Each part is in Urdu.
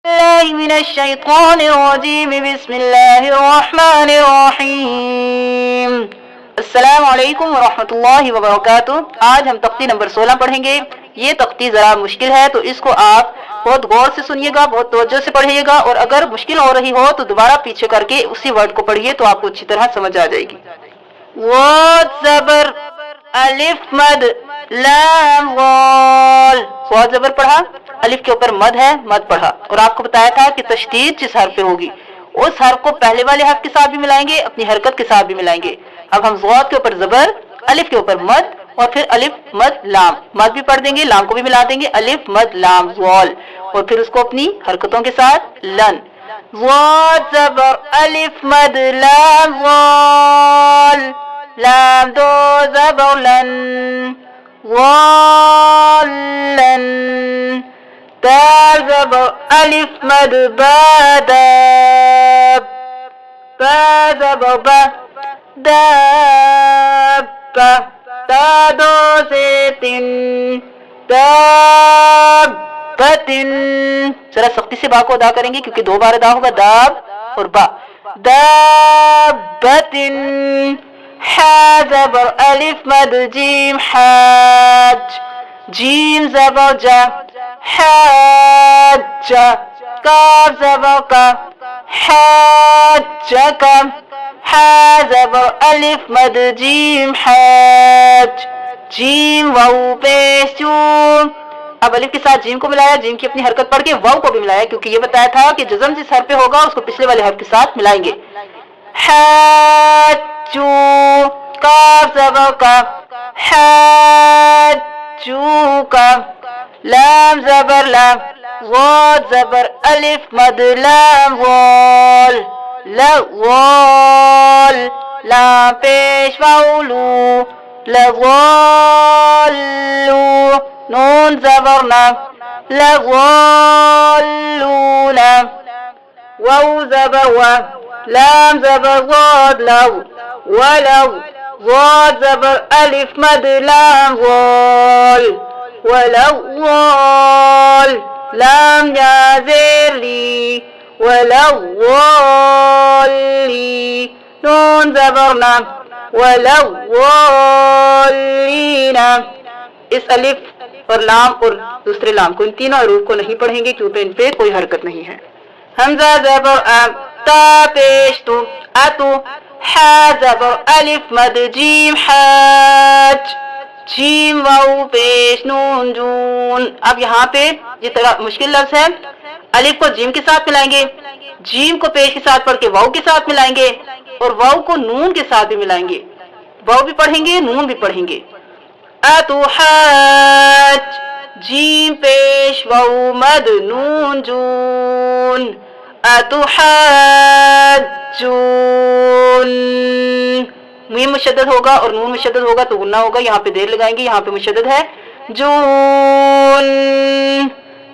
الله من الشيطان الرجيم بسم الله الرحمن الرحیم السلام علیکم ورحمۃ اللہ وبرکاتہ۔ آج ہم تختی نمبر 16 پڑھیں گے۔ یہ تختی ذرا مشکل ہے تو اس کو آپ بہت غور سے سنیے گا، بہت توجہ سے پڑھیے گا، اور اگر مشکل ہو رہی ہو تو دوبارہ پیچھے کر کے اسی ورڈ کو پڑھیے تو آپ کو اچھی طرح سمجھ آ جائے گی۔ واو زبر الف مد لام غال، واو زبر پڑھا، الف کے اوپر مد ہے، مد پڑھا، اور آپ کو بتایا تھا کہ تشدید جس حرف پہ ہوگی اس حرف کو پہلے والے حرف کے ساتھ بھی ملائیں گے، اپنی حرکت کے ساتھ بھی ملائیں گے۔ اب ہم ضاد کے اوپر زبر، الف کے اوپر مد، اور پھر الف مد لام، مد بھی پڑھ دیں گے، لام کو بھی ملا دیں گے، الف مد لام غال، اور پھر اس کو اپنی حرکتوں کے ساتھ لن۔ ضاد زبر الف مد لام غال، لام دو زبر لن، غالن۔ دال زبر الف مد با داب، با زبر با دابا، تا دو سے تن، دابتن۔ ذرا سختی سے با کو ادا کریں گے کیونکہ دو بار ادا ہوگا، داب اور با، دابتن۔ حا زبر الف مد جیم حاج، جیم زبر جا حاج، کاف زبر کا حاجک، حا زبر الف مد جیم حاج، جیم واو پیش جوم۔ اب الف کے ساتھ جیم کو ملایا، جیم کی اپنی حرکت پڑھ کے واو کو بھی ملایا کیونکہ یہ بتایا تھا کہ جزم جس حرف پہ ہوگا اس کو پچھلے والے حرف کے ساتھ ملائیں گے۔ حاجو، کاف زبر کا حاجوک، لام زبر لام، غاد زبر الف مد لام غال، لغال، لام پیش واولو، لغالو، نون زبر نام، لغالون، واو زبر و، لام زبر غاد لو، ولو، غاد زبر الف مد لام غال، ولو غال، لام یا زیر لی، ولو غالی، نون زبر نام، ولو غالین۔ اس الف اور لام اور دوسرے لام کو، ان تینوں حروف کو نہیں پڑھیں گے کیونکہ ان پہ کوئی حرکت نہیں ہے۔ حمزہ زبر ام، تا پیش تو، اتو، حا زبر الف مد جیم حاج، جیم واو پیش نون جون۔ اب یہاں پہ یہ طرح مشکل لفظ ہے، الف کو جیم کے ساتھ ملائیں گے، جیم کو پیش کے ساتھ پڑھ کے واو کے ساتھ ملائیں گے، اور واو کو نون کے ساتھ بھی ملائیں گے، واو بھی پڑھیں گے، نون بھی پڑھیں گے۔ اتو حاج، جیم پیش واو مد نون جون، اتو حاجون۔ میم مشدد ہوگا اور نون مشدد ہوگا تو غنہ ہوگا، یہاں پہ دیر لگائیں گے، یہاں پہ مشدد ہے جون،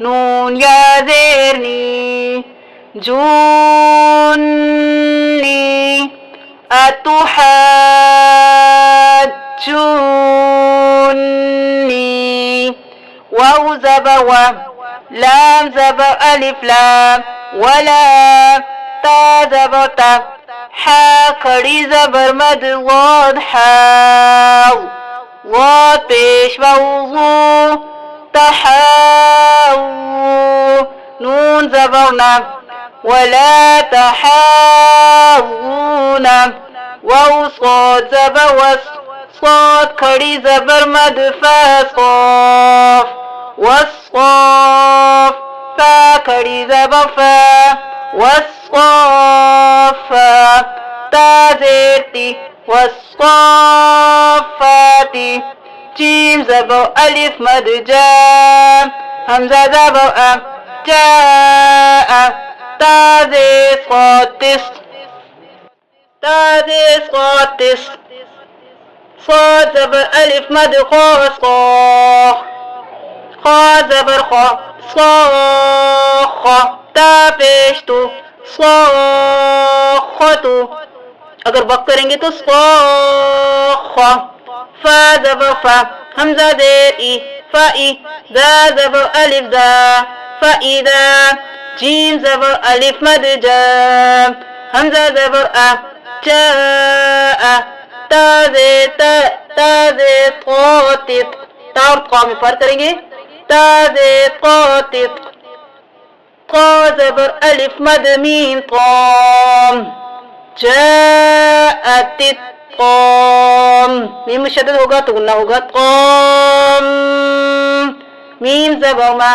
نون یا زیر نی، جونی، اتحاجونی، واو زبر و، لام زبر الف لام، ولام، تا زبر تا، حا کھڑی زبر مد غاد حاو، غاد پیش واو غو، تحاو، نون زبر نام، ولا تحاوون، واو صاد زبر وس، صاد کھڑی زبر مد فا صاف، والصاف، فا کھڑی زبر فا، والصافا، تا زیر تی، والصافاتی، جیم زبر الف مد جا، حمزہ زبر ام، جاء، تا زیر صاد تس، تا زیر صاد تس، صاد زبر الف مد خا صاخ، خا زبر خا، صاخ، تا پیش تو، صاختو، اگر وقت کریں گے تو صاخ، فا زبر فا، حمزہ زیر ای، فا ای، دا زبر الف دا، فإذا جیم زبر الف مد جا حمزہ زبر جاء تازے تازے قوتت تا اور قا میں فرق کریں گے تازے قوتت قا زبر الف مد میم قام جاءت قام میم مشدد ہوگا تو گنہ ہوگا قام میم زبر ما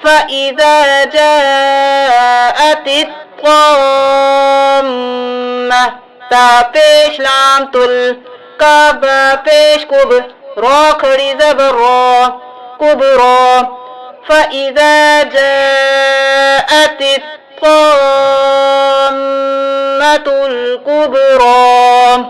فإذا جاءت الطامة تا پیش لام تل کب پیش کب را کھڑی زبر را کبرا فإذا جاءت الطامة الكبرى